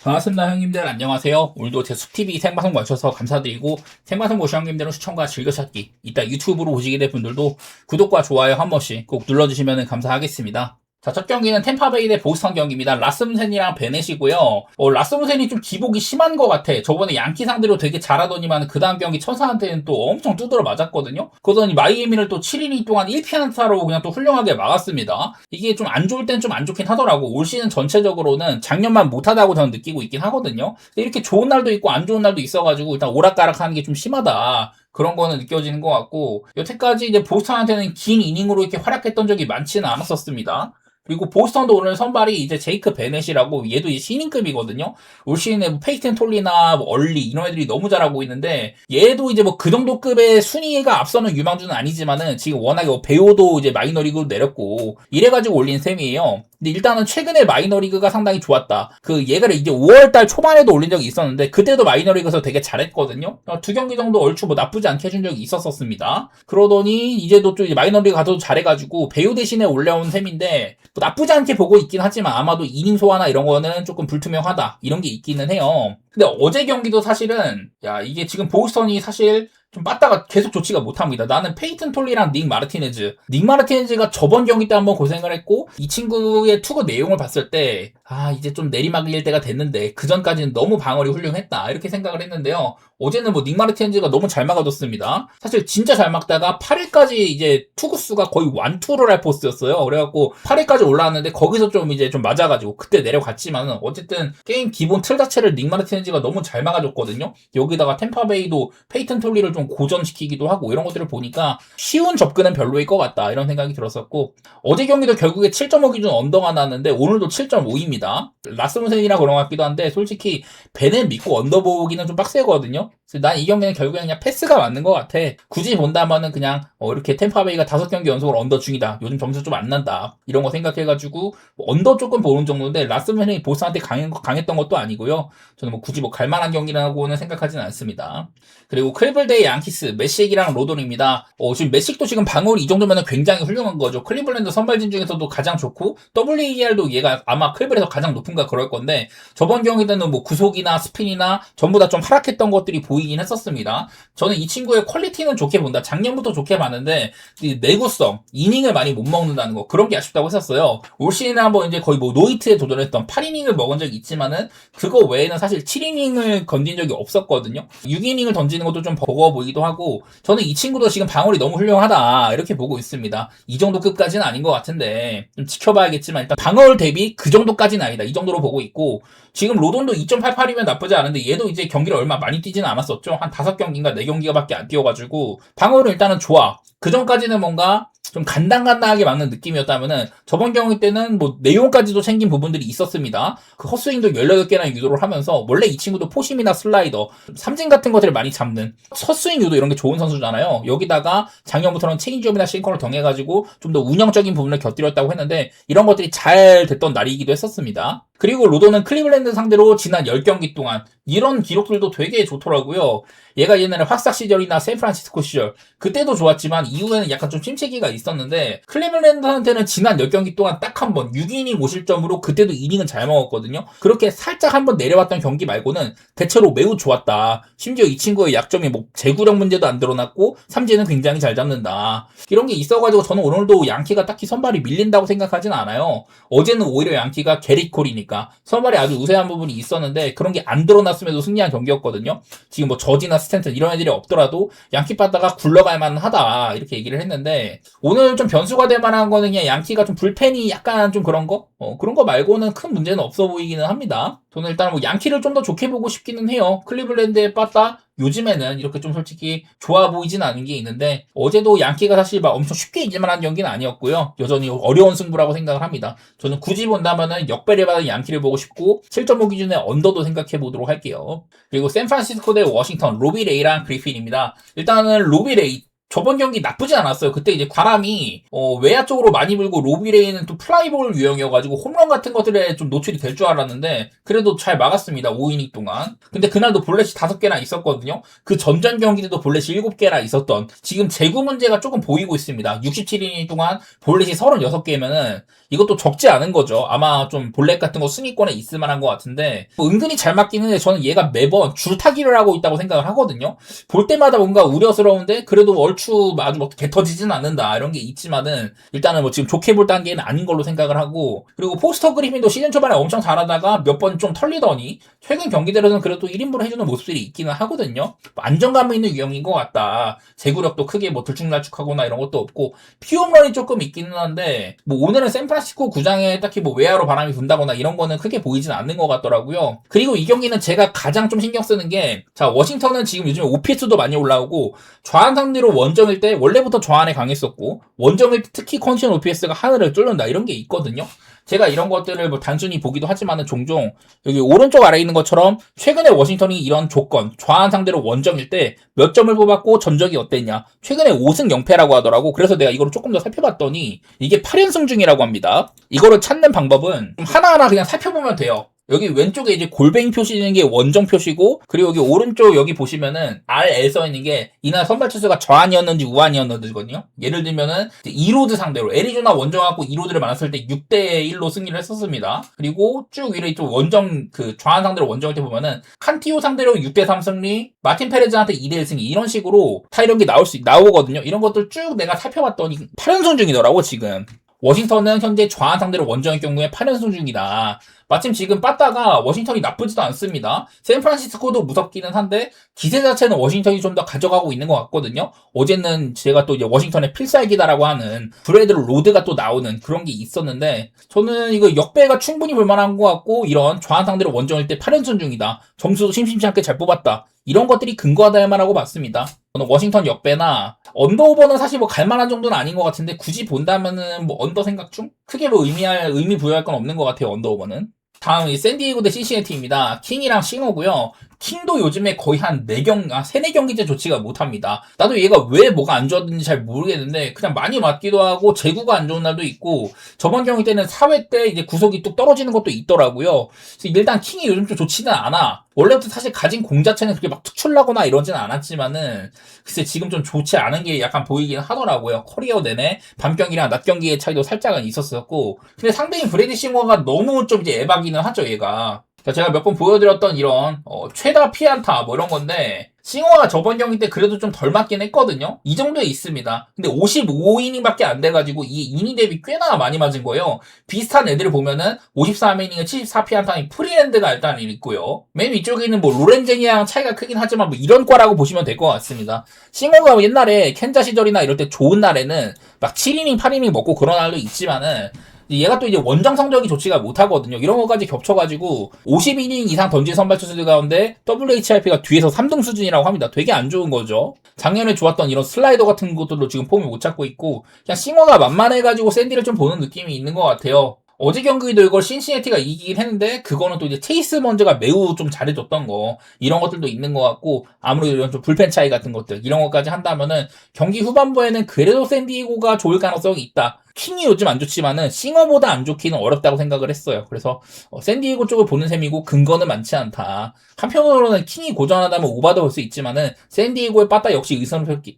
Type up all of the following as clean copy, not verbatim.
반갑습니다, 형님들. 안녕하세요. 오늘도 제 숲TV 생방송 와주셔서 감사드리고, 생방송 보신 형님들은 추천과 즐겨찾기, 이따 유튜브로 보시게 될 분들도 구독과 좋아요 한 번씩 꼭 눌러주시면 감사하겠습니다. 자, 첫 경기는 템파베이 대 보스턴 경기입니다. 라스무센이랑 베넷이고요. 라스무센이 좀 기복이 심한 것 같아. 저번에 양키 상대로 되게 잘하더니만 그 다음 경기 천사한테는 또 엄청 두드려 맞았거든요. 그러더니 마이애미를 또 7이닝 동안 1피안타로 그냥 또 훌륭하게 막았습니다. 이게 좀 안 좋을 땐 좀 안 좋긴 하더라고. 올 시즌 전체적으로는 작년만 못하다고 저는 느끼고 있긴 하거든요. 이렇게 좋은 날도 있고 안 좋은 날도 있어가지고 일단 오락가락 하는 게 좀 심하다. 그런 거는 느껴지는 것 같고, 여태까지 이제 보스턴한테는 긴 이닝으로 이렇게 활약했던 적이 많지는 않았었습니다. 그리고 보스턴도 오늘 선발이 이제 제이크 베넷이라고, 얘도 이제 신인급이거든요. 올 시즌에 뭐 페이튼 톨리나 뭐 얼리 이런 애들이 너무 잘하고 있는데, 얘도 이제 뭐 그 정도 급의 순위가 앞서는 유망주는 아니지만은 지금 워낙에 뭐 배우도 이제 마이너리그로 내렸고 이래가지고 올린 셈이에요. 근데 일단은 최근에 마이너리그가 상당히 좋았다. 얘가 이제 5월달 초반에도 올린 적이 있었는데 그때도 마이너리그에서 되게 잘했거든요. 두 경기 정도 얼추 뭐 나쁘지 않게 해준 적이 있었습니다. 그러더니 이제도 또 이제 마이너리그 가서도 잘해가지고 배우 대신에 올라온 셈인데 뭐 나쁘지 않게 보고 있긴 하지만 아마도 이닝 소화나 이런 거는 조금 불투명하다 이런 게 있기는 해요. 근데 어제 경기도 사실은 이게 지금 보스턴이 사실 좀 빠따가 계속 좋지가 못합니다. 나는 페이튼 톨리랑 닉 마르티네즈가 저번 경기 때 한번 고생을 했고 이 친구의 투구 내용을 봤을 때 이제 좀 내리막일 때가 됐는데 그 전까지는 너무 방어력이 훌륭했다 이렇게 생각을 했는데요. 어제는 뭐 닉 마르티네즈가 너무 잘 막아줬습니다. 사실 진짜 잘 막다가 8회까지 이제 투구수가 거의 완투를 할 포스였어요. 그래갖고 8회까지 올라왔는데 거기서 좀 이제 좀 맞아가지고 그때 내려갔지만은 어쨌든 게임 기본 틀 자체를 닉 마르티네즈가 너무 잘 막아줬거든요. 여기다가 템파베이도 페이튼 톨리를 좀 고전시키기도 하고 이런 것들을 보니까 쉬운 접근은 별로일 것 같다 이런 생각이 들었었고, 어제 경기도 결국에 7.5 기준 언더가 나왔는데 오늘도 7.5입니다. 라스무센이라 그런 것 같기도 한데 솔직히 베넷 믿고 언더 보기는 좀 빡세거든요. 난 이 경기는 결국에 그냥 패스가 맞는 것 같아. 굳이 본다면은 그냥 이렇게 템파베이가 5경기 연속으로 언더 중이다. 요즘 점수 좀 안 난다. 이런 거 생각해가지고 언더 조금 보는 정도인데 라스무센이 보스한테 강했던 것도 아니고요. 저는 뭐 굳이 뭐 갈만한 경기라고는 생각하지는 않습니다. 그리고 클리블랜드 대 양키스 메식이랑 로돈입니다. 지금 메식도 지금 방어율 이 정도면 굉장히 훌륭한 거죠. 클리블랜드 선발진 중에서도 가장 좋고 WAR도 얘가 아마 클리블에서 가장 높은가 그럴 건데 저번 경기에는 뭐 구속이나 스핀이나 전부 다 좀 하락했던 것들이 보이긴 했었습니다. 저는 이 친구의 퀄리티는 좋게 본다. 작년부터 좋게 봤는데 내구성, 이닝을 많이 못 먹는다는 거 그런 게 아쉽다고 했었어요. 올 시즌에 한번 이제 거의 뭐 노히트에 도전했던 8이닝을 먹은 적이 있지만은 그거 외에는 사실 7이닝을 건진 적이 없었거든요. 6이닝을 던지는 것도 좀 버거워 보이기도 하고, 저는 이 친구도 지금 방어력이 너무 훌륭하다 이렇게 보고 있습니다. 이 정도 급까지는 아닌 것 같은데 좀 지켜봐야겠지만 일단 방어율 대비 그 정도까지는 아니다 이 정도로 보고 있고, 지금 로돈도 2.88이면 나쁘지 않은데 얘도 이제 경기를 얼마 많이 뛰지는 않았었죠. 한 5경기인가 4경기가 밖에 안 뛰어가지고 방어율은 일단은 좋아. 그 전까지는 뭔가 좀 간당간당하게 막는 느낌이었다면은 저번 경기 때는 뭐 내용까지도 챙긴 부분들이 있었습니다. 그 헛스윙도 18개나 유도를 하면서 원래 이 친구도 포심이나 슬라이더, 삼진 같은 것들을 많이 잡는 헛스윙 유도 이런 게 좋은 선수잖아요. 여기다가 작년부터는 체인지업이나 싱커를 더해가지고 좀 더 운영적인 부분을 곁들였다고 했는데 이런 것들이 잘 됐던 날이기도 했었습니다. 그리고 로도는 클리블랜드 상대로 지난 10경기 동안 이런 기록들도 되게 좋더라고요. 얘가 옛날에 확삭 시절이나 샌프란시스코 시절 그때도 좋았지만 이후에는 약간 좀 침체기가 있었는데 클리블랜드한테는 지난 10경기 동안 딱 한 번 6이닝 5실점으로 그때도 이닝은 잘 먹었거든요. 그렇게 살짝 한번 내려왔던 경기 말고는 대체로 매우 좋았다. 심지어 이 친구의 약점이 뭐 제구력 문제도 안 드러났고 삼진은 굉장히 잘 잡는다. 이런 게 있어가지고 저는 오늘도 양키가 딱히 선발이 밀린다고 생각하진 않아요. 어제는 오히려 양키가 게릿 콜이니까 선발에 아주 우세한 부분이 있었는데 그런 게 안 드러났음에도 승리한 경기였거든요. 지금 뭐 저지나 스탠튼 이런 애들이 없더라도 양키 빠다가 굴러갈 만하다 이렇게 얘기를 했는데, 오늘 좀 변수가 될 만한 거는 그냥 양키가 좀 불펜이 약간 좀 그런 거 그런 거 말고는 큰 문제는 없어 보이기는 합니다. 저는 일단 뭐 양키를 좀 더 좋게 보고 싶기는 해요. 클리블랜드의 빠따 요즘에는 이렇게 좀 솔직히 좋아 보이진 않은 게 있는데 어제도 양키가 사실 막 엄청 쉽게 이길 만한 경기는 아니었고요. 여전히 어려운 승부라고 생각을 합니다. 저는 굳이 본다면은 역배를 받은 양키를 보고 싶고 7.5 기준의 언더도 생각해 보도록 할게요. 그리고 샌프란시스코 대 워싱턴 로비 레이랑 그리핀입니다. 일단은 로비 레이 저번 경기 나쁘지 않았어요. 그때 이제 바람이 외야 쪽으로 많이 불고 로비레이는 또 플라이볼 유형이어가지고 홈런 같은 것들에 좀 노출이 될 줄 알았는데 그래도 잘 막았습니다. 5이닝 동안. 근데 그날도 볼넷이 5개나 있었거든요. 그 전전 경기 때도 볼넷이 7개나 있었던, 지금 제구 문제가 조금 보이고 있습니다. 67이닝 동안 볼넷이 36개면은 이것도 적지 않은 거죠. 아마 좀 볼넷 같은 거 순위권에 있을 만한 것 같은데 은근히 잘 맞긴 했는데 저는 얘가 매번 줄타기를 하고 있다고 생각을 하거든요. 볼 때마다 뭔가 우려스러운데 그래도 얼추 아주 뭐 개 터지진 않는다 이런 게 있지만은 일단은 뭐 지금 좋게 볼 단계는 아닌 걸로 생각을 하고, 그리고 포스터 그리핀도 시즌 초반에 엄청 잘하다가 몇 번 좀 털리더니 최근 경기들에서는 그래도 1인분 해주는 모습들이 있기는 하거든요. 안정감 있는 유형인 것 같다. 제구력도 크게 뭐 들쭉날쭉하거나 이런 것도 없고 피홈런이 조금 있기는 한데 뭐 오늘은 샌프란시스코 구장에 딱히 뭐 외야로 바람이 분다거나 이런 거는 크게 보이진 않는 것 같더라고요. 그리고 이 경기는 제가 가장 좀 신경 쓰는 게, 자 워싱턴은 지금 요즘에 OPS도 많이 올라오고 좌한 상대로 원정일 때 원래부터 좌한에 강했었고 원정일 때 특히 컨디션 OPS가 하늘을 뚫는다 이런 게 있거든요. 제가 이런 것들을 뭐 단순히 보기도 하지만은 종종 여기 오른쪽 아래에 있는 것처럼 최근에 워싱턴이 이런 조건 좌한 상대로 원정일 때 몇 점을 뽑았고 전적이 어땠냐, 최근에 5승 0패라고 하더라고. 그래서 내가 이거를 조금 더 살펴봤더니 이게 8연승 중이라고 합니다. 이거를 찾는 방법은 하나하나 그냥 살펴보면 돼요. 여기 왼쪽에 이제 골뱅이 표시 있는 게 원정 표시고, 그리고 여기 오른쪽 여기 보시면은 RL 써 있는 게 이날 선발 투수가 좌한이었는지 우한이었는지거든요. 예를 들면은 2로드 상대로 애리조나 원정하고 2로드를 만났을 때 6대 1로 승리를 했었습니다. 그리고 쭉 위로 좀 원정 그 좌한 상대로 원정할 때 보면은 칸티오 상대로 6대 3 승리, 마틴 페레즈한테 2대 1 승리, 이런 식으로 다 이런 게 나오거든요. 이런 것들 쭉 내가 살펴봤더니 8연승 중이더라고 지금. 워싱턴은 현재 좌한 상대로 원정의 경우에 8연승 중이다. 마침 지금 빠따가 워싱턴이 나쁘지도 않습니다. 샌프란시스코도 무섭기는 한데 기세 자체는 워싱턴이 좀 더 가져가고 있는 것 같거든요. 어제는 제가 또 이제 워싱턴의 필살기다라고 하는 브래드 로드가 또 나오는 그런 게 있었는데 저는 이거 역배가 충분히 볼만한 것 같고, 이런 좌한 상대로 원정일 때 8연승 중이다. 점수도 심심치 않게 잘 뽑았다. 이런 것들이 근거하다 할 만하고 맞습니다. 저는 워싱턴 역배나 언더오버는 사실 뭐 갈만한 정도는 아닌 것 같은데 굳이 본다면은 뭐 언더 생각 중? 크게 뭐 의미 부여할 건 없는 것 같아요, 언더오버는. 다음 이 샌디에고 대 시시애티입니다. 킹이랑 싱어고요. 킹도 요즘에 거의 한 3-4경기째 좋지가 못합니다. 나도 얘가 왜 뭐가 안 좋았는지 잘 모르겠는데 그냥 많이 맞기도 하고 제구가 안 좋은 날도 있고, 저번 경기 때는 4회 때 이제 구속이 뚝 떨어지는 것도 있더라고요. 그래서 일단 킹이 요즘 좀 좋지는 않아. 원래부터 사실 가진 공 자체는 그렇게 막 특출나거나 이러진 않았지만은 글쎄 지금 좀 좋지 않은 게 약간 보이긴 하더라고요. 커리어 내내 밤 경기랑 낮 경기의 차이도 살짝은 있었었고, 근데 상대인 브래디 싱어가 너무 좀 이제 에바기는 하죠 얘가. 제가 몇 번 보여드렸던 이런 최다 피안타 뭐 이런 건데 싱어가 저번 경기 때 그래도 좀 덜 맞긴 했거든요. 이 정도에 있습니다. 근데 55이닝밖에 안 돼가지고 이 이닝 대비 꽤나 많이 맞은 거예요. 비슷한 애들을 보면은 53이닝에 74피안타인 프리랜드가 일단 있고요. 맨 위쪽에 있는 뭐 로렌제니아랑 차이가 크긴 하지만 뭐 이런 과라고 보시면 될 것 같습니다. 싱어가 옛날에 캔자 시절이나 이럴 때 좋은 날에는 막 7이닝 8이닝 먹고 그런 날도 있지만은 얘가 또 이제 원정 성적이 좋지가 못하거든요. 이런 것까지 겹쳐가지고 50이닝 이상 던진 선발 투수들 가운데 WHIP가 뒤에서 3등 수준이라고 합니다. 되게 안 좋은 거죠. 작년에 좋았던 이런 슬라이더 같은 것들도 지금 폼이 못 찾고 있고, 그냥 싱어가 만만해가지고 샌디를 좀 보는 느낌이 있는 것 같아요. 어제 경기도 이걸 신시내티가 이기긴 했는데 그거는 또 이제 체이스 먼저가 매우 좀 잘해줬던 거, 이런 것들도 있는 것 같고, 아무래도 이런 좀 불펜 차이 같은 것들 이런 것까지 한다면은 경기 후반부에는 그래도 샌디에고가 좋을 가능성이 있다. 킹이 요즘 안 좋지만은 싱어보다 안 좋기는 어렵다고 생각을 했어요. 그래서 샌디에고 쪽을 보는 셈이고 근거는 많지 않다. 한편으로는 킹이 고전하다면 오바도 볼 수 있지만은 샌디에고의 빠따 역시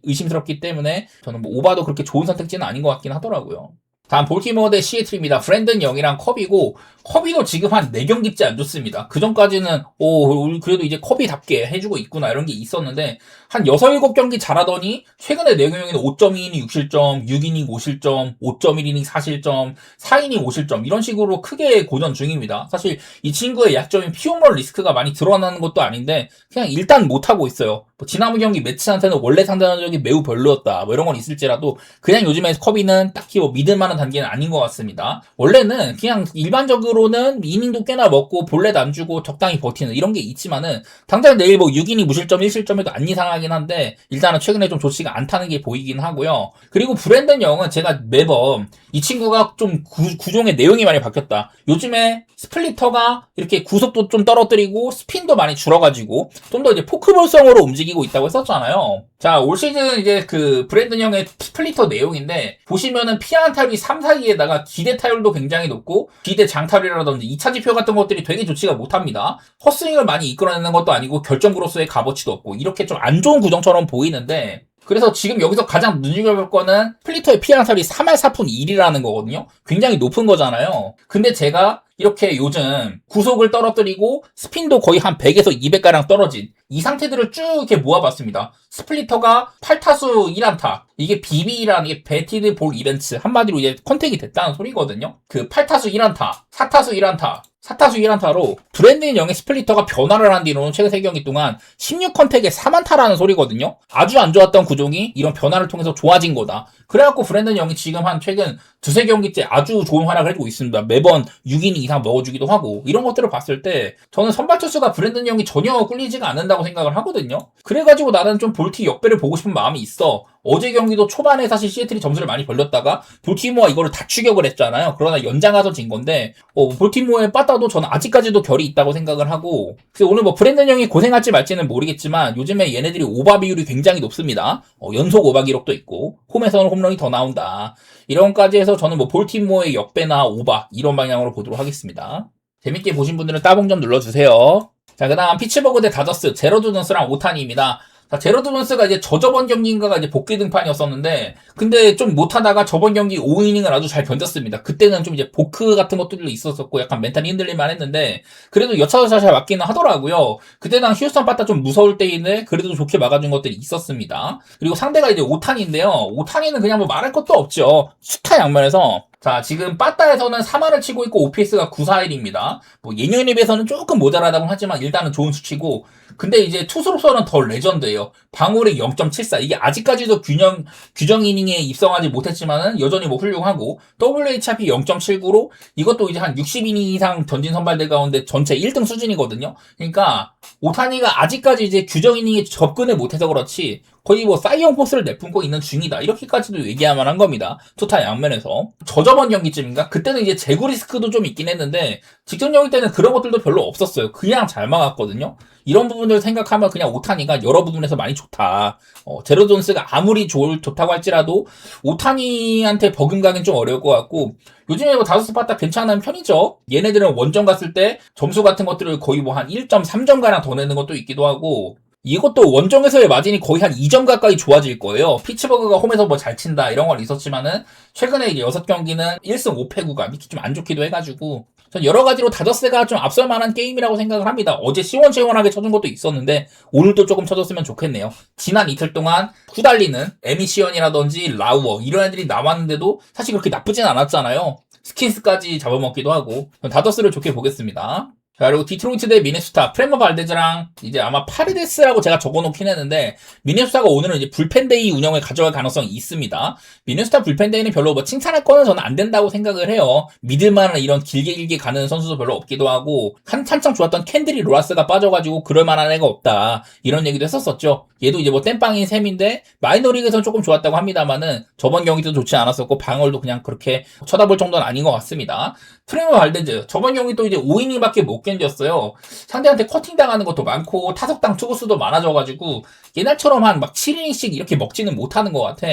의심스럽기 때문에 저는 뭐 오바도 그렇게 좋은 선택지는 아닌 것 같긴 하더라고요. 다음 볼티모어 대 시애틀입니다. 브랜든 영이랑 커비고, 커비도 지금 한 4경기째 안 좋습니다. 그 전까지는 그래도 이제 커비답게 해주고 있구나 이런 게 있었는데 한 6, 7경기 잘하더니 최근에 4경기는 5.2이닝 6실점, 6이닝 5실점, 5.1이닝 4실점, 4이닝 5실점 이런 식으로 크게 고전 중입니다. 사실 이 친구의 약점인 피홈런 리스크가 많이 드러나는 것도 아닌데 그냥 일단 못하고 있어요. 뭐 지난번 경기 매치한테는 원래 상대적이 매우 별로였다 뭐 이런 건 있을지라도 그냥 요즘에 커비는 딱히 뭐 믿을만한 단계는 아닌 것 같습니다. 원래는 그냥 일반적으로는 이닝도 꽤나 먹고 볼넷 안 주고 적당히 버티는 이런 게 있지만은 당장 내일 뭐 6이닝 무실점 1실점에도 안 이상하긴 한데 일단은 최근에 좀 좋지가 않다는 게 보이긴 하고요. 그리고 브랜든 영은 제가 매번 이 친구가 좀 구종의 내용이 많이 바뀌었다. 요즘에 스플리터가 이렇게 구속도 좀 떨어뜨리고 스핀도 많이 줄어가지고 좀 더 이제 포크볼성으로 움직이고 있다고 했었잖아요. 자, 올 시즌 이제 그 브랜든 형의 스플리터 내용인데, 보시면은 피안 타율이 3, 4위에다가 기대 타율도 굉장히 높고, 기대 장타율이라든지 2차 지표 같은 것들이 되게 좋지가 못합니다. 헛스윙을 많이 이끌어내는 것도 아니고, 결정구로서의 값어치도 없고, 이렇게 좀 안 좋은 구정처럼 보이는데, 그래서 지금 여기서 가장 눈여겨볼 거는 스플리터의 피안 타율이 3할 4푼 1이라는 거거든요. 굉장히 높은 거잖아요. 근데 제가 이렇게 요즘 구속을 떨어뜨리고 스핀도 거의 한 100에서 200가량 떨어진 이 상태들을 쭉 이렇게 모아봤습니다. 스플리터가 8타수 1안타. 이게 BB라는 게 배티드 볼 이벤트. 한마디로 이제 컨택이 됐다는 소리거든요. 그 8타수 1안타, 4타수 1안타, 4타수 1안타로 브랜든 영의 스플리터가 변화를 한 뒤로는 최근 3경기 동안 16컨택에 3안타라는 소리거든요. 아주 안 좋았던 구종이 이런 변화를 통해서 좋아진 거다. 그래갖고 브랜든 영이 지금 한 최근 2-3경기째 아주 좋은 활약을 해주고 있습니다. 매번 6이닝 이상 먹어주기도 하고 이런 것들을 봤을 때 저는 선발 투수가 브랜든 영이 전혀 꿀리지가 않는다고 생각을 하거든요. 그래가지고 나는 좀 볼티 역배를 보고 싶은 마음이 있어. 어제 경기도 초반에 사실 시애틀이 점수를 많이 벌렸다가 볼티모어가 이거를 다 추격을 했잖아요. 그러나 연장 가서 진 건데 볼티모어에 빠따도 저는 아직까지도 결이 있다고 생각을 하고, 그래서 오늘 뭐 브랜든 형이 고생할지 말지는 모르겠지만 요즘에 얘네들이 오바 비율이 굉장히 높습니다. 연속 오바 기록도 있고 홈에서는 홈런이 더 나온다. 이런 것까지 해서 저는 뭐 볼티모어의 역배나 오바 이런 방향으로 보도록 하겠습니다. 재밌게 보신 분들은 따봉 좀 눌러주세요. 자, 그 다음 피츠버그 대 다저스 제러드 존스랑 오타니입니다. 자, 제러드 존스가 이제 저번 경기인가가 이제 복귀 등판이었었는데, 근데 좀 못하다가 저번 경기 5이닝을 아주 잘 견뎠습니다. 그때는 좀 이제 보크 같은 것들도 있었었고, 약간 멘탈이 흔들릴만 했는데, 그래도 여차저차 잘 맞기는 하더라고요. 그때는 휴스턴 빠따 좀 무서울 때인데, 그래도 좋게 막아준 것들이 있었습니다. 그리고 상대가 이제 오타니인데요. 오타니는 그냥 뭐 말할 것도 없죠. 수타 양면에서. 자, 지금 빠따에서는 3할을 치고 있고 OPS가 941입니다. 뭐 예년에 비해서는 조금 모자라다고 하지만 일단은 좋은 수치고, 근데 이제 투수로서는 더 레전드예요. 방울이 0.74. 이게 아직까지도 규정 이닝에 입성하지 못했지만은 여전히 뭐 훌륭하고, WHIP 0.79로 이것도 이제 한 60이닝 이상 던진 선발들 가운데 전체 1등 수준이거든요. 그러니까 오타니가 아직까지 이제 규정 이닝에 접근을 못해서 그렇지 거의 뭐 사이언 포스를 내뿜고 있는 중이다. 이렇게까지도 얘기할 만한 겁니다. 투타 양면에서. 저저번 경기쯤인가? 그때는 이제 제구 리스크도 좀 있긴 했는데 직전 경기 때는 그런 것들도 별로 없었어요. 그냥 잘 막았거든요. 이런 부분들을 생각하면 그냥 오타니가 여러 부분에서 많이 좋다. 제로 존스가 아무리 좋다고 할지라도 오타니한테 버금가긴 좀 어려울 것 같고, 요즘에 뭐 다저스 빠따 괜찮은 편이죠. 얘네들은 원정 갔을 때 점수 같은 것들을 거의 뭐 한 1.3점가량 더 내는 것도 있기도 하고, 이것도 원정에서의 마진이 거의 한 2점 가까이 좋아질 거예요. 피츠버그가 홈에서 뭐 잘 친다 이런 건 있었지만은 최근에 이제 6경기는 1승 5패구가 이렇게 좀 안 좋기도 해가지고 전 여러 가지로 다저스가 좀 앞설 만한 게임이라고 생각을 합니다. 어제 시원시원하게 쳐준 것도 있었는데 오늘도 조금 쳐줬으면 좋겠네요. 지난 이틀 동안 후달리는 에미시언이라든지 라우어 이런 애들이 나왔는데도 사실 그렇게 나쁘진 않았잖아요. 스킨스까지 잡아먹기도 하고 다저스를 좋게 보겠습니다. 자, 그리고 디트로이트 대 미네소타, 프레머 발데즈랑 이제 아마 파레데스라고 제가 적어놓긴 했는데, 미네소타가 오늘은 이제 불펜데이 운영을 가져갈 가능성이 있습니다. 미네소타 불펜데이는 별로 뭐 칭찬할 거는 저는 안 된다고 생각을 해요. 믿을만한 이런 길게 가는 선수도 별로 없기도 하고, 한참 좋았던 캔드리 로라스가 빠져가지고 그럴만한 애가 없다. 이런 얘기도 했었었죠. 얘도 이제 뭐 땜빵인 셈인데, 마이너리그에서는 조금 좋았다고 합니다만은, 저번 경기도 좋지 않았었고, 방어도 그냥 그렇게 쳐다볼 정도는 아닌 것 같습니다. 프레머 발데즈, 저번 경기도 이제 5이닝밖에 못 견뎠어요. 상대한테 커팅 당하는 것도 많고 타석당 투구수도 많아져가지고 옛날처럼 한 막 7이닝씩 이렇게 먹지는 못하는 것 같아.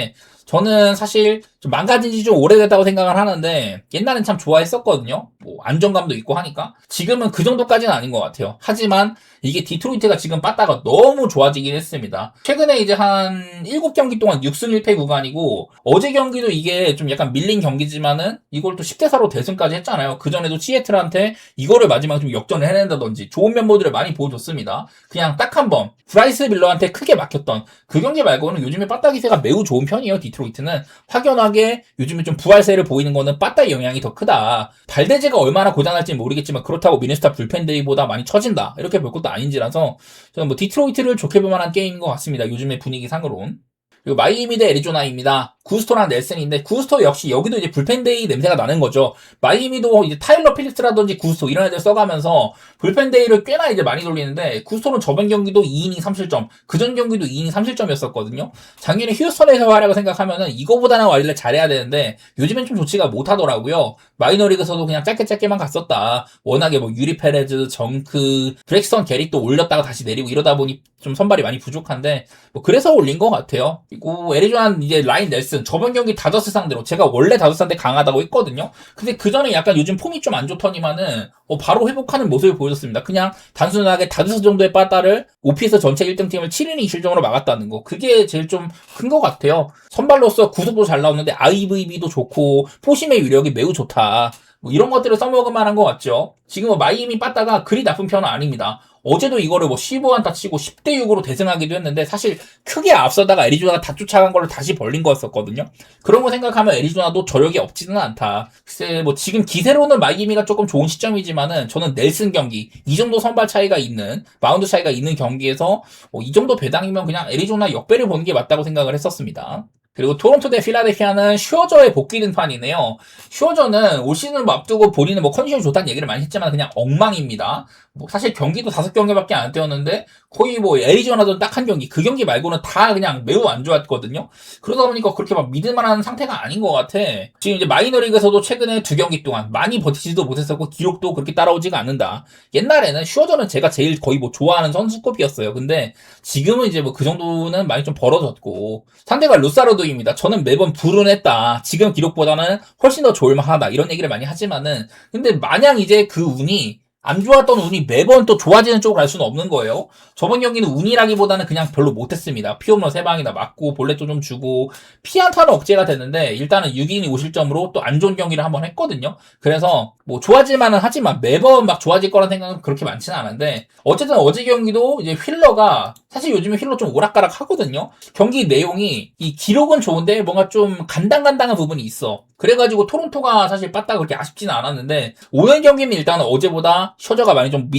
저는 사실 좀 망가진 지 좀 오래됐다고 생각을 하는데 옛날엔 참 좋아했었거든요. 뭐 안정감도 있고 하니까. 지금은 그 정도까지는 아닌 것 같아요. 하지만 이게 디트로이트가 지금 빠따가 너무 좋아지긴 했습니다. 최근에 이제 한 7경기 동안 6승 1패 구간이고 어제 경기도 이게 좀 약간 밀린 경기지만은 이걸 또 10대4로 대승까지 했잖아요. 그전에도 시애틀한테 이거를 마지막에 좀 역전을 해낸다든지 좋은 면모들을 많이 보여줬습니다. 그냥 딱 한 번 브라이스 밀러한테 크게 막혔던 그 경기 말고는 요즘에 빠따 기세가 매우 좋은 편이에요. 디트로이트는 확연하게 요즘에 좀 부활세를 보이는 거는 빠따의 영향이 더 크다. 발데제가 얼마나 고장날지는 모르겠지만 그렇다고 미네소타 불펜데이보다 많이 처진다 이렇게 볼 것도 아닌지라서 저는 뭐 디트로이트를 좋게 볼 만한 게임인 것 같습니다. 요즘의 분위기 상으론. 그리고 마이애미 대 애리조나입니다. 구스토랑 넬슨인데 구스토 역시 여기도 이제 불펜데이 냄새가 나는 거죠. 마이애미도 이제 타일러 필립스라든지 구스토 이런 애들 써가면서 불펜데이를 꽤나 이제 많이 돌리는데 구스토는 저번 경기도 2이닝 3실점, 그전 경기도 2이닝 3실점이었었거든요. 작년에 휴스턴에서 활약을 생각하면은 이거보다는 원래 잘해야 되는데 요즘엔 좀 좋지가 못하더라고요. 마이너리그에서도 그냥 짧게만 갔었다. 워낙에 뭐 유리 페레즈, 정크, 브렉스턴 게릭도 올렸다가 다시 내리고 이러다 보니 좀 선발이 많이 부족한데 뭐 그래서 올린 것 같아요. 그리고 애리조나는 이제 라인 넬슨 저번 경기 다저스 상대로 제가 원래 다저스 상대 강하다고 했거든요. 근데 그 전에 약간 요즘 폼이 좀 안 좋더니만은 바로 회복하는 모습을 보여줬습니다. 그냥 단순하게 다저스 정도의 빠따를 오피스 전체 1등 팀을 7이닝 실점으로 막았다는 거 그게 제일 좀 큰 것 같아요. 선발로서 구속도 잘 나오는데 IVB도 좋고 포심의 위력이 매우 좋다. 뭐 이런 것들을 써먹을 만한 것 같죠. 지금 뭐 마이애미 빠따가 그리 나쁜 편은 아닙니다. 어제도 이거를 뭐 15안타 치고 10대 6으로 대승하기도 했는데 사실 크게 앞서다가 애리조나가 다 쫓아간 거를 다시 벌린 거였었거든요. 그런 거 생각하면 애리조나도 저력이 없지는 않다. 글쎄 뭐 지금 기세로는 마이애미가 조금 좋은 시점이지만은 저는 넬슨 경기 이 정도 선발 차이가 있는 마운드 차이가 있는 경기에서 이 정도 배당이면 그냥 애리조나 역배를 보는 게 맞다고 생각을 했었습니다. 그리고 토론토 대 필라델피아는 슈어저의 복귀 등판이네요. 슈어저는 올 시즌을 뭐 앞두고 본인은 뭐 컨디션이 좋다는 얘기를 많이 했지만 그냥 엉망입니다. 뭐 사실 경기도 5경기밖에 안 뛰었는데 거의 뭐 애리조나도 딱 한 경기 그 경기 말고는 다 그냥 매우 안 좋았거든요. 그러다 보니까 그렇게 막 믿을만한 상태가 아닌 것 같아. 지금 이제 마이너리그에서도 최근에 2경기 동안 많이 버티지도 못했었고 기록도 그렇게 따라오지가 않는다. 옛날에는 슈어저는 제가 제일 거의 뭐 좋아하는 선수급이었어요. 근데 지금은 이제 뭐 그 정도는 많이 좀 벌어졌고 상대가 루사르도입니다. 저는 매번 불운했다. 지금 기록보다는 훨씬 더 좋을만하다. 이런 얘기를 많이 하지만은 근데 마냥 이제 그 운이 안 좋았던 운이 매번 또 좋아지는 쪽으로 갈 수는 없는 거예요. 저번 경기는 운이라기보다는 그냥 별로 못했습니다. 피홈런 3방이나 맞고 볼넷도 좀 주고 피안타는 억제가 됐는데 일단은 6이닝 5실점으로 또 안 좋은 경기를 한번 했거든요. 그래서 뭐 좋아질 만은 하지만 매번 막 좋아질 거란 생각은 그렇게 많지는 않은데 어쨌든 어제 경기도 이제 휠러가 사실 요즘에 휠러 좀 오락가락 하거든요. 경기 내용이 이 기록은 좋은데 뭔가 좀 간당간당한 부분이 있어. 그래가지고 토론토가 사실 빠따가 그렇게 아쉽지는 않았는데 오늘 경기는 일단 어제보다 셔저가 많이 좀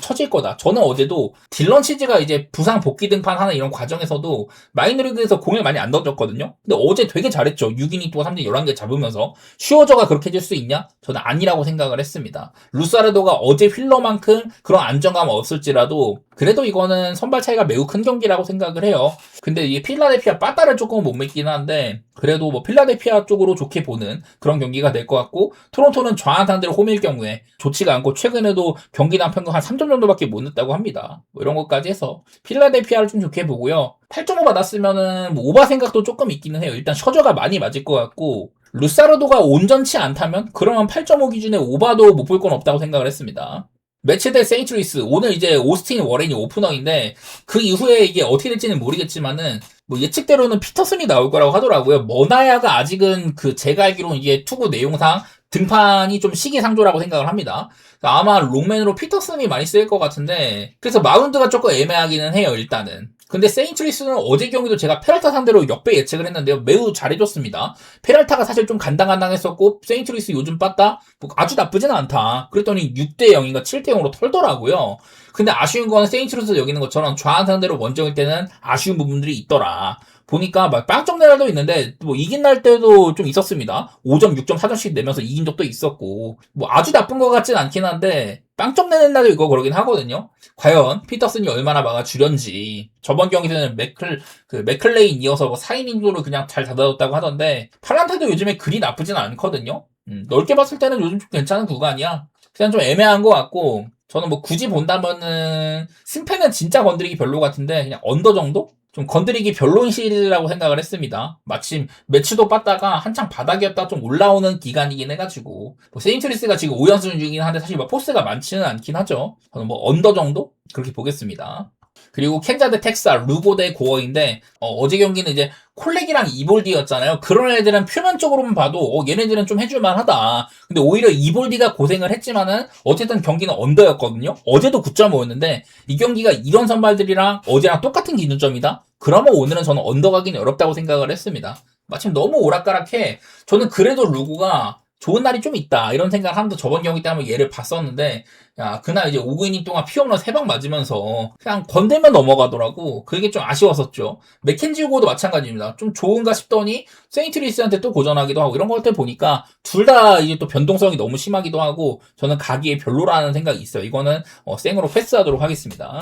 처질 거다. 저는 어제도 딜런 치즈가 이제 부상 복귀 등판하는 이런 과정에서도 마이너리그에서 공을 많이 안 던졌거든요. 근데 어제 되게 잘했죠. 6이닝 동안 3진 11개 잡으면서 슈어저가 그렇게 해줄 수 있냐? 저는 아니라고 생각을 했습니다. 루사르도가 어제 휠러만큼 그런 안정감 없을지라도 그래도 이거는 선발 차이가 매우 큰 경기라고 생각을 해요. 근데 이게 필라델피아 빠따를 조금 못 믿긴 한데 그래도 뭐 필라델피아 쪽으로 좋게 보는 그런 경기가 될 것 같고 토론토는 좌한 상대로 홈일 경우에 좋지가 않고 최근에도 경기당 평균 한 3점 정도밖에 못 넣었다고 합니다. 뭐 이런 것까지 해서 필라델피아를 좀 좋게 보고요. 8.5 받았으면은 뭐 오바 생각도 조금 있기는 해요. 일단 셔저가 많이 맞을 것 같고 루사르도가 온전치 않다면 그러면 8.5 기준에 오바도 못 볼 건 없다고 생각을 했습니다. 매치 대 세인트루이스 오늘 이제 오스틴 워렌이 오프너인데 그 이후에 이게 어떻게 될지는 모르겠지만은 뭐 예측대로는 피터슨이 나올 거라고 하더라고요. 머나야가 아직은 제가 알기로는 이게 투구 내용상 등판이 좀 시기상조라고 생각을 합니다. 아마 롱맨으로 피터슨이 많이 쓰일 것 같은데 그래서 마운드가 조금 애매하기는 해요. 일단은. 근데 세인트루이스는 어제 경기도 제가 페랄타 상대로 역배 예측을 했는데요. 매우 잘해줬습니다. 페랄타가 사실 좀 간당간당했었고 세인트루이스 요즘 빠따 뭐 아주 나쁘진 않다. 그랬더니 6대 0인가 7대 0으로 털더라고요. 근데 아쉬운 건 세인트루이스 여기는 것처럼 좌한 상대로 원정일 때는 아쉬운 부분들이 있더라. 보니까 막 빵점 낼 날도 있는데 뭐 이긴 날 때도 좀 있었습니다. 5점, 6점, 4점씩 내면서 이긴 적도 있었고 뭐 아주 나쁜 것 같진 않긴 한데 빵점 내는 날도 있고 그러긴 하거든요. 과연 피터슨이 얼마나 막아주련지 저번 경기에는 맥클레인 이어서 뭐 4이닝으로 그냥 잘 닫아줬다고 하던데 팔란테도 요즘에 그리 나쁘진 않거든요. 넓게 봤을 때는 요즘 좀 괜찮은 구간이야. 그냥 좀 애매한 것 같고 저는 뭐 굳이 본다면은 승패는 진짜 건드리기 별로 같은데 그냥 언더 정도? 좀 건드리기 별로인 시리즈라고 생각을 했습니다. 마침 매치도 빠다가 한창 바닥이었다 좀 올라오는 기간이긴 해가지고 뭐 세인트루이스가 지금 5연승 중이긴 한데 사실 뭐 포스가 많지는 않긴 하죠. 저는 뭐 언더 정도? 그렇게 보겠습니다. 그리고 켄자 대 텍사, 루고 대 고어인데 어제 경기는 이제 콜렉이랑 이볼디였잖아요. 그런 애들은 표면적으로만 봐도 얘네들은 좀 해줄만하다. 근데 오히려 이볼디가 고생을 했지만은 어쨌든 경기는 언더였거든요. 어제도 9.5였는데 이 경기가 이런 선발들이랑 어제랑 똑같은 기준점이다. 그러면 오늘은 저는 언더 가기는 어렵다고 생각을 했습니다. 마침 너무 오락가락해. 저는 그래도 루고가 좋은 날이 좀 있다 이런 생각을 하면서 저번 경기 때 한번 얘를 봤었는데 야 그날 이제 5이닝 동안 피홈런 3방 맞으면서 그냥 건들면 넘어가더라고. 그게 좀 아쉬웠었죠. 맥켄지 후고도 마찬가지입니다. 좀 좋은가 싶더니 세인트루이스한테 또 고전하기도 하고 이런 것들 보니까 둘 다 이제 또 변동성이 너무 심하기도 하고 저는 가기에 별로라는 생각이 있어요. 이거는 생으로 패스하도록 하겠습니다.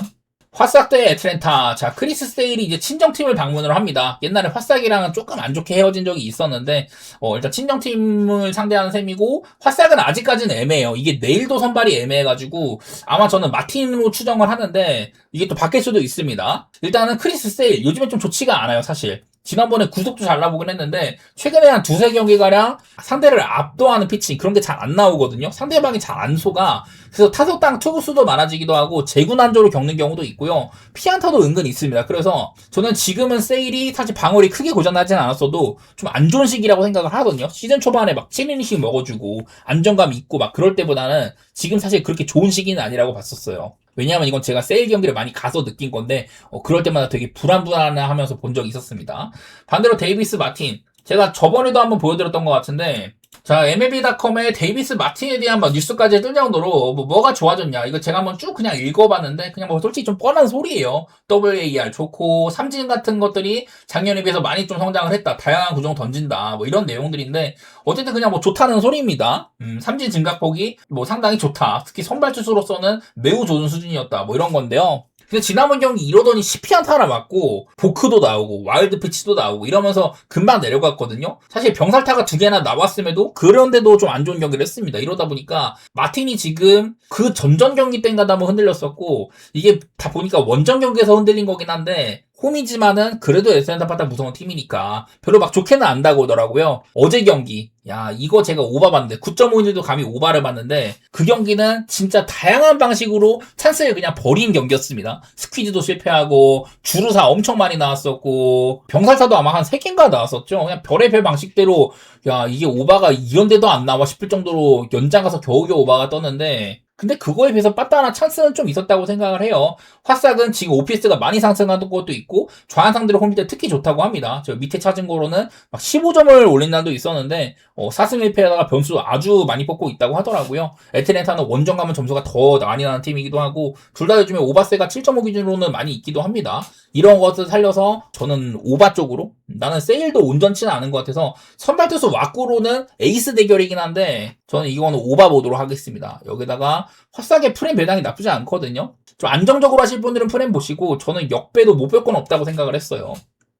화싹 대 애틀랜타. 자, 크리스 세일이 이제 친정팀을 방문을 합니다. 옛날에 화싹이랑은 조금 안 좋게 헤어진 적이 있었는데, 일단 친정팀을 상대하는 셈이고, 화싹은 아직까지는 애매해요. 이게 내일도 선발이 애매해가지고, 아마 저는 마틴으로 추정을 하는데, 이게 또 바뀔 수도 있습니다. 일단은 크리스 세일, 요즘에 좀 좋지가 않아요, 사실. 지난번에 구속도 잘 나보긴 했는데 최근에 한 두세 경기가량 상대를 압도하는 피칭 그런 게 잘 안 나오거든요. 상대방이 잘 안 속아. 그래서 타석당 투구수도 많아지기도 하고 재군안조를 겪는 경우도 있고요. 피안타도 은근 있습니다. 그래서 저는 지금은 세일이 사실 방어리 크게 고장나진 않았어도 좀 안 좋은 시기라고 생각을 하거든요. 시즌 초반에 막 7이닝씩 먹어주고 안정감 있고 막 그럴 때보다는 지금 사실 그렇게 좋은 시기는 아니라고 봤었어요. 왜냐하면 이건 제가 세일 경기를 많이 가서 느낀 건데 그럴 때마다 되게 불안하면서 본 적이 있었습니다. 반대로 데이비스 마틴 제가 저번에도 한번 보여드렸던 것 같은데 자, MLB.com에 데이비스 마틴에 대한 뉴스까지 뜰 정도로 뭐가 좋아졌냐. 이거 제가 한번 쭉 그냥 읽어봤는데 그냥 솔직히 좀 뻔한 소리예요. WAR 좋고 삼진 같은 것들이 작년에 비해서 많이 좀 성장을 했다. 다양한 구종 던진다. 이런 내용들인데 어쨌든 그냥 좋다는 소리입니다. 삼진 증가폭이 상당히 좋다. 특히 선발 투수로서는 매우 좋은 수준이었다. 이런 건데요. 근데 지난번 경기 이러더니 10피안타나 맞고 보크도 나오고 와일드 피치도 나오고 이러면서 금방 내려갔거든요. 사실 병살타가 2개나 나왔음에도 그런데도 좀 안 좋은 경기를 했습니다. 이러다 보니까 마틴이 지금 그 전전 경기 때인가 한번 흔들렸었고 이게 다 보니까 원정 경기에서 흔들린 거긴 한데 홈이지만은 그래도 애틀랜타 파타 무서운 팀이니까 별로 좋게는 안 다가오더라고요. 어제 경기 야 이거 제가 오바 봤는데 9.5인들도 감히 오바를 봤는데 그 경기는 진짜 다양한 방식으로 찬스를 그냥 버린 경기였습니다. 스퀴즈도 실패하고 주루사 엄청 많이 나왔었고 병살타도 아마 한 3개인가 나왔었죠. 그냥 별의별 방식대로 야 이게 오바가 이런데도 안 나와 싶을 정도로 연장 가서 겨우겨우 오바가 떴는데 근데 그거에 비해서 빠따나 찬스는 좀 있었다고 생각을 해요. 화싹은 지금 OPS가 많이 상승한 것도 있고 좌한 상대로 홈일 때 특히 좋다고 합니다. 저 밑에 찾은 거로는 15점을 올린 날도 있었는데 4승 1패에다가 변수 아주 많이 뽑고 있다고 하더라고요. 애틀랜타는 원정 가면 점수가 더 많이 나는 팀이기도 하고 둘 다 요즘에 오바세가 7.5 기준으로는 많이 있기도 합니다. 이런 것을 살려서 저는 오바 쪽으로 나는 세일도 온전치는 않은 것 같아서 선발 투수 왁구로는 에이스 대결이긴 한데 저는 이거는 오바 보도록 하겠습니다. 여기다가 화싹의 프레임 배당이 나쁘지 않거든요. 좀 안정적으로 하실 분들은 프레임 보시고 저는 역배도 못 볼 건 없다고 생각을 했어요.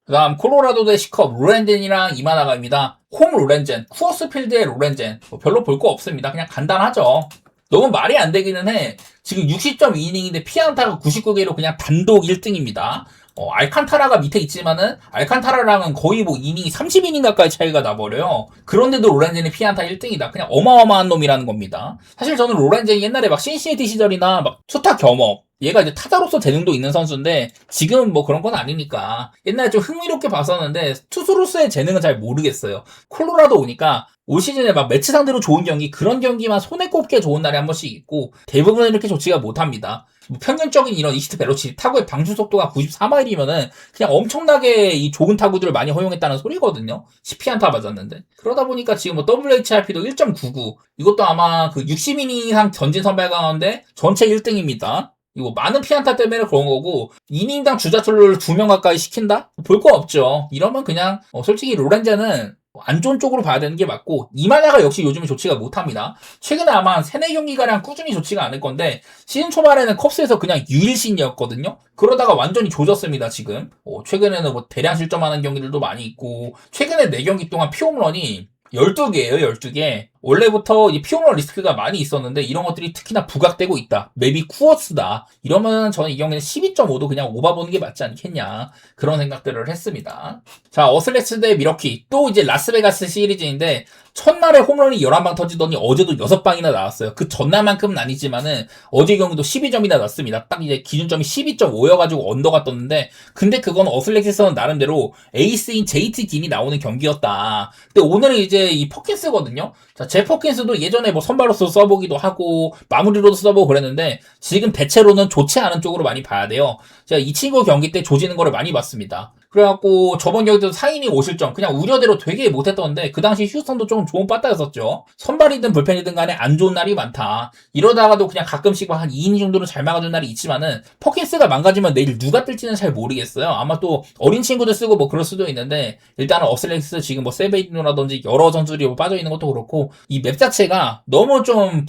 그 다음 콜로라도 대 시컵 로렌젠이랑 이마나가입니다. 홈 로렌젠, 쿠어스필드의 로렌젠 별로 볼 거 없습니다. 그냥 간단하죠. 너무 말이 안 되기는 해. 지금 60.2이닝인데 피안타가 99개로 그냥 단독 1등입니다. 알칸타라가 밑에 있지만은 알칸타라랑은 거의 이닝이 30이닝 가까이 차이가 나버려요. 그런데도 로렌젠이 피안타 1등이다. 그냥 어마어마한 놈이라는 겁니다. 사실 저는 로렌젠이 옛날에 신시내티 시절이나 투타 겸업 얘가 이제 타자로서 재능도 있는 선수인데 지금은 그런 건 아니니까 옛날에 좀 흥미롭게 봤었는데 투수로서의 재능은 잘 모르겠어요. 콜로라도 오니까 올 시즌에 매치 상대로 좋은 경기 그런 경기만 손에 꼽게 좋은 날이 한 번씩 있고 대부분은 이렇게 좋지가 못합니다. 평균적인 이런 이시트 벨로시티 타구의 방출 속도가 94마일이면은 그냥 엄청나게 이 좋은 타구들을 많이 허용했다는 소리거든요. 10피안타 맞았는데 그러다 보니까 지금 WHRP도 1.99 이것도 아마 60이닝 이상 전진 선발 가운데 전체 1등입니다. 이거 많은 피안타 때문에 그런 거고 이닝당 주자출루를 2명 가까이 시킨다? 볼 거 없죠. 이러면 그냥 솔직히 로렌젠은 안 좋은 쪽으로 봐야 되는 게 맞고 이마나가 역시 요즘에 좋지가 못합니다. 최근에 아마 한 3-4경기가량 꾸준히 좋지가 않을 건데 시즌 초반에는 컵스에서 그냥 유일신이었거든요. 그러다가 완전히 조졌습니다. 지금 최근에는 대량 실점하는 경기들도 많이 있고 최근에 4경기 동안 피홈런이 12개예요. 12개. 원래부터 이 피홈런 리스크가 많이 있었는데 이런 것들이 특히나 부각되고 있다. 맵이 쿠어스다. 이러면 저는 이 경기는 12.5도 그냥 오바 보는 게 맞지 않겠냐. 그런 생각들을 했습니다. 자, 어슬렉스 대 미러키. 또 이제 라스베가스 시리즈인데 첫날에 홈런이 11방 터지더니 어제도 6방이나 나왔어요. 그 전날만큼은 아니지만은 어제 경기도 12점이나 났습니다. 딱 이제 기준점이 12.5여가지고 언더가 떴는데 근데 그건 어슬렉스에서는 나름대로 에이스인 JT 긴이 나오는 경기였다. 근데 오늘은 이제 이 퍼킨스거든요. 자, 제 퍼킨스도 예전에 선발로서 써보기도 하고 마무리로도 써보고 그랬는데 지금 대체로는 좋지 않은 쪽으로 많이 봐야 돼요. 제가 이 친구 경기 때 조지는 거를 많이 봤습니다. 그래갖고 저번 경기도 4이닝 5실점 그냥 우려대로 되게 못했던데 그 당시 휴스턴도 좀 좋은 빠따였었죠. 선발이든 불펜이든 간에 안 좋은 날이 많다. 이러다가도 그냥 가끔씩 한 2이닝 정도는 잘 막아준 날이 있지만은 퍼킨스가 망가지면 내일 누가 뜰지는 잘 모르겠어요. 아마 또 어린 친구들 쓰고 그럴 수도 있는데 일단은 어슬렉스 지금 세베이노라든지 여러 선수들이 빠져있는 것도 그렇고 이 맵 자체가 너무 좀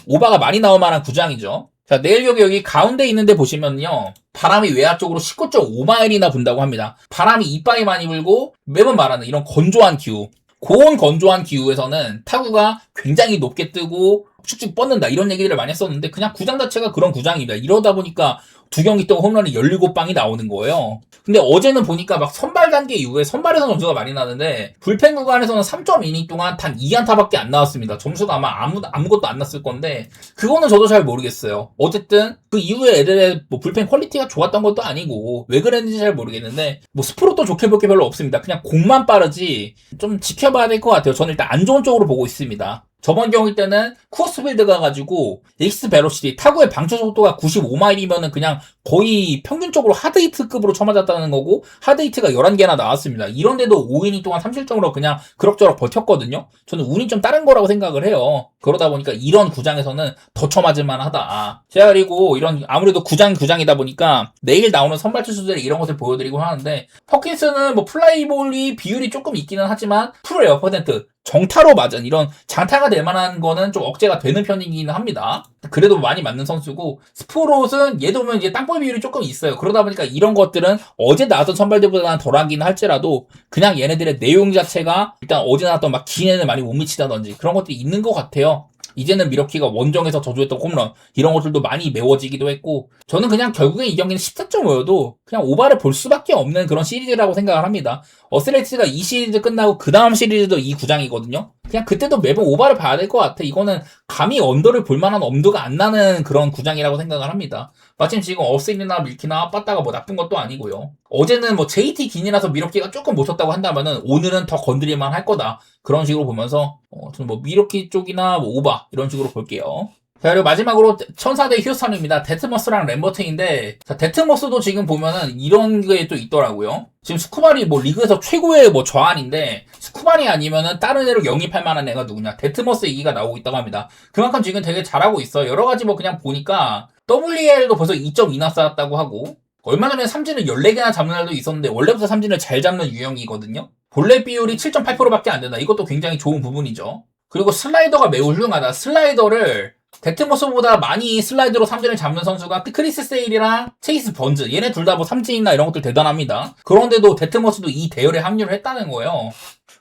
오바가 많이 나올 만한 구장이죠. 자, 내일력이 여기 가운데 있는데 보시면요. 바람이 외야 쪽으로 19.5마일이나 분다고 합니다. 바람이 이빠이 많이 불고 매번 말하는 이런 건조한 기후. 고온 건조한 기후에서는 타구가 굉장히 높게 뜨고 쭉쭉 뻗는다 이런 얘기들을 많이 했었는데 그냥 구장 자체가 그런 구장입니다. 이러다 보니까 두 경기 동안 홈런이 17방이 나오는 거예요. 근데 어제는 보니까 막 선발 단계 이후에 선발에서 점수가 많이 나는데 불펜 구간에서는 3.2이닝 동안 단 2안타밖에 안 나왔습니다. 점수가 아마 아무것도 안 났을 건데 그거는 저도 잘 모르겠어요. 어쨌든 그 이후에 애들의 뭐 불펜 퀄리티가 좋았던 것도 아니고 왜 그랬는지 잘 모르겠는데 뭐 스프로도 좋게 볼 게 별로 없습니다. 그냥 공만 빠르지 좀 지켜봐야 될 것 같아요. 저는 일단 안 좋은 쪽으로 보고 있습니다. 저번 경기 때는 쿠어스필드 가가지고 익스 베로시티 타구의 방출 속도가 95마일이면은 그냥 거의 평균적으로 하드히트급으로 쳐맞았다는 거고 하드히트가 11개나 나왔습니다. 이런데도 5이닝 동안 3실점으로 그냥 그럭저럭 버텼거든요. 저는 운이 좀 다른 거라고 생각을 해요. 그러다 보니까 이런 구장에서는 더 쳐맞을 만하다. 제가 그리고 이런 아무래도 구장이다 보니까 내일 나오는 선발 투수들이 이런 것을 보여드리고 하는데 퍼킨스는 뭐 플라이볼이 비율이 조금 있기는 하지만 프로에어 퍼센트 정타로 맞은 이런 장타가 될 만한 거는 좀 억제가 되는 편이기는 합니다. 그래도 많이 맞는 선수고 스프롯은 얘도 보면 이제 땅볼 비율이 조금 있어요. 그러다 보니까 이런 것들은 어제 나왔던 선발들보다는 덜하긴 할지라도 그냥 얘네들의 내용 자체가 일단 어제 나왔던 막 긴 애는 많이 못 미치다든지 그런 것들이 있는 것 같아요. 이제는 미러키가 원정에서 저주했던 홈런 이런 것들도 많이 메워지기도 했고 저는 그냥 결국에 이 경기는 14.5여도 그냥 오바를 볼 수밖에 없는 그런 시리즈라고 생각을 합니다. 어스레이트가 이 시리즈 끝나고 그 다음 시리즈도 이 구장이거든요. 그냥 그때도 매번 오바를 봐야 될 것 같아. 이거는 감히 언더를 볼 만한 엄두가 안 나는 그런 구장이라고 생각을 합니다. 마침 지금 어스인이나 밀키나 빠따가 뭐 나쁜 것도 아니고요. 어제는 뭐 JT 긴이라서 미러키가 조금 못 쳤다고 한다면은 오늘은 더 건드릴만 할 거다. 그런 식으로 보면서 저는 뭐 미러키 쪽이나 뭐 오바 이런 식으로 볼게요. 자, 그리고 마지막으로 천사 대 휴스턴입니다. 데트머스랑 램버트인데, 자, 데트머스도 지금 보면은 이런 게 또 있더라고요. 지금 스쿠발이 뭐 리그에서 최고의 뭐 저안인데, 스쿠발이 아니면은 다른 애로 영입할 만한 애가 누구냐. 데트머스 얘기가 나오고 있다고 합니다. 그만큼 지금 되게 잘하고 있어요. 여러 가지 뭐 그냥 보니까, WL도 벌써 2.2나 쌓았다고 하고, 얼마 전에 삼진을 14개나 잡는 날도 있었는데, 원래부터 삼진을 잘 잡는 유형이거든요. 볼넷 비율이 7.8%밖에 안 된다. 이것도 굉장히 좋은 부분이죠. 그리고 슬라이더가 매우 훌륭하다. 슬라이더를 데트머스보다 많이 슬라이드로 삼진을 잡는 선수가 크리스 세일이랑 체이스 번즈 얘네 둘 다 뭐 삼진이나 이런 것들 대단합니다. 그런데도 데트머스도 이 대열에 합류를 했다는 거예요.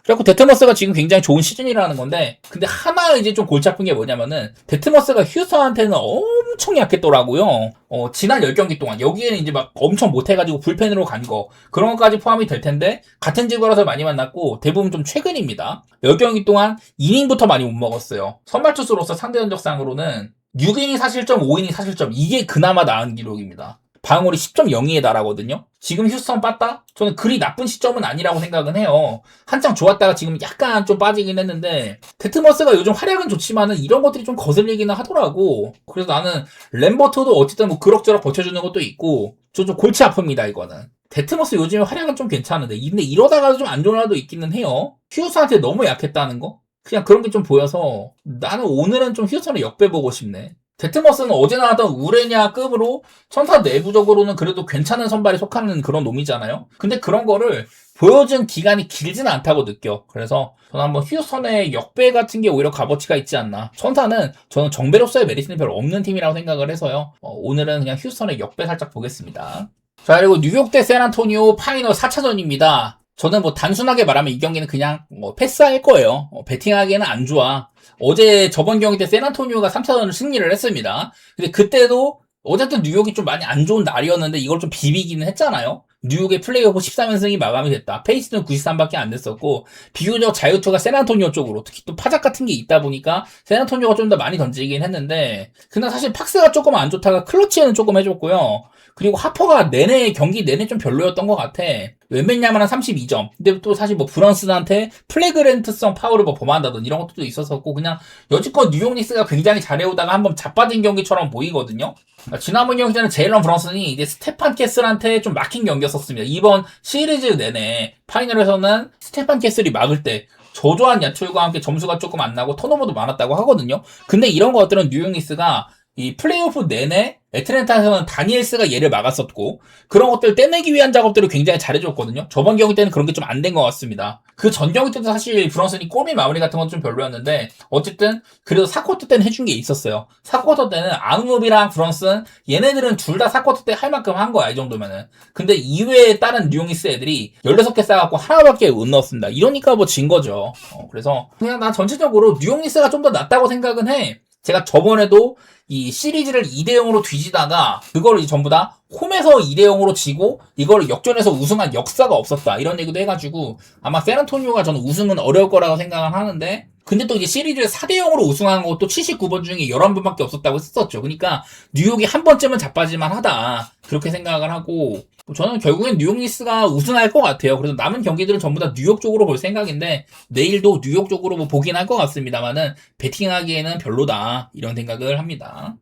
그래갖고 데트머스가 지금 굉장히 좋은 시즌이라는 건데 근데 하나 이제 좀 골치 아픈 게 뭐냐면은 데트머스가 휴스턴한테는 엄청 약했더라고요. 지난 10경기 동안 여기에는 이제 막 엄청 못해가지고 불펜으로 간 거 그런 것까지 포함이 될 텐데 같은 지구라서 많이 만났고 대부분 좀 최근입니다. 10경기 동안 이닝부터 많이 못 먹었어요. 선발 투수로서 상대 전적상으로는 6이닝 사실점, 5이닝 사실점 이게 그나마 나은 기록입니다. 방어율이 10.02에 달하거든요. 지금 휴스턴 빠따? 저는 그리 나쁜 시점은 아니라고 생각은 해요. 한창 좋았다가 지금 약간 좀 빠지긴 했는데 데트머스가 요즘 활약은 좋지만은 이런 것들이 좀 거슬리기는 하더라고. 그래서 나는 램버트도 어쨌든 뭐 그럭저럭 버텨주는 것도 있고 좀 골치 아픕니다 이거는. 데트머스 요즘에 활약은 좀 괜찮은데 근데 이러다가도 좀 안 좋은 날도 있기는 해요. 휴스턴한테 너무 약했다는 거? 그냥 그런 게 좀 보여서 나는 오늘은 좀 휴스턴을 역배보고 싶네. 데트머스는 어제 나왔던 우레냐급으로 천사 내부적으로는 그래도 괜찮은 선발에 속하는 그런 놈이잖아요. 근데 그런 거를 보여준 기간이 길지는 않다고 느껴. 그래서 저는 한번 휴스턴의 역배 같은 게 오히려 값어치가 있지 않나. 천사는 저는 정배로서의 메리트는 별로 없는 팀이라고 생각을 해서요. 오늘은 그냥 휴스턴의 역배 살짝 보겠습니다. 자, 그리고 뉴욕 대 샌안토니오 파이널 4차전입니다. 저는 뭐 단순하게 말하면 이 경기는 그냥 패스할 거예요. 배팅하기에는 안 좋아. 어제 저번 경기 때 샌안토니오가 3차전을 승리를 했습니다. 근데 그때도 어쨌든 뉴욕이 좀 많이 안 좋은 날이었는데 이걸 좀 비비기는 했잖아요. 뉴욕의 플레이오프 13연승이 마감이 됐다. 페이스는 93밖에 안 됐었고 비교적 자유투가 샌안토니오 쪽으로 특히 또 파작 같은 게 있다 보니까 샌안토니오가 좀 더 많이 던지긴 했는데 근데 사실 팍스가 조금 안 좋다가 클러치에는 조금 해줬고요. 그리고 하퍼가 경기 내내 좀 별로였던 것 같아. 웬맨야만한 32점. 근데 또 사실 뭐 브런슨한테 플래그랜트성 파울을 뭐 범한다든 이런 것도 있었었고 그냥 여지껏 뉴욕 닉스가 굉장히 잘해오다가 한번 자빠진 경기처럼 보이거든요. 지난번 경기 때는 제일런 브런슨이 이제 스테판 캐슬한테 좀 막힌 경기였었습니다. 이번 시리즈 내내 파이널에서는 스테판 캐슬이 막을 때 저조한 야투율과 함께 점수가 조금 안 나고 턴오버도 많았다고 하거든요. 근데 이런 것들은 뉴욕 닉스가 이 플레이오프 내내 애틀랜타에서는 다니엘스가 얘를 막았었고 그런 것들 떼내기 위한 작업들을 굉장히 잘해줬거든요. 저번 경기 때는 그런 게 좀 안 된 것 같습니다. 그 전 경기 때도 사실 브런슨이 골밑 마무리 같은 건 좀 별로였는데 어쨌든 그래도 4쿼터 때는 해준 게 있었어요. 4쿼터 때는 앙읍이랑 브런슨 얘네들은 둘 다 4쿼터 때 할 만큼 한 거야 이 정도면은. 근데 이외에 다른 뉴욕니스 애들이 16개 쌓아갖고 하나밖에 못 넣었습니다. 이러니까 뭐 진 거죠. 그래서 그냥 난 전체적으로 뉴욕니스가 좀 더 낫다고 생각은 해. 제가 저번에도 이 시리즈를 2대0으로 뒤지다가 그걸 전부 다 홈에서 2대0으로 지고 이걸 역전해서 우승한 역사가 없었다 이런 얘기도 해가지고 아마 샌안토니오가 저는 우승은 어려울 거라고 생각을 하는데 근데 또 이제 시리즈를 4대0으로 우승한 것도 79번 중에 11번밖에 없었다고 했었죠. 그러니까 뉴욕이 한 번쯤은 자빠질만 하다 그렇게 생각을 하고 저는 결국엔 뉴욕 니스가 우승할 것 같아요. 그래서 남은 경기들은 전부 다 뉴욕 쪽으로 볼 생각인데 내일도 뉴욕 쪽으로 뭐 보긴 할 것 같습니다만은 배팅하기에는 별로다 이런 생각을 합니다.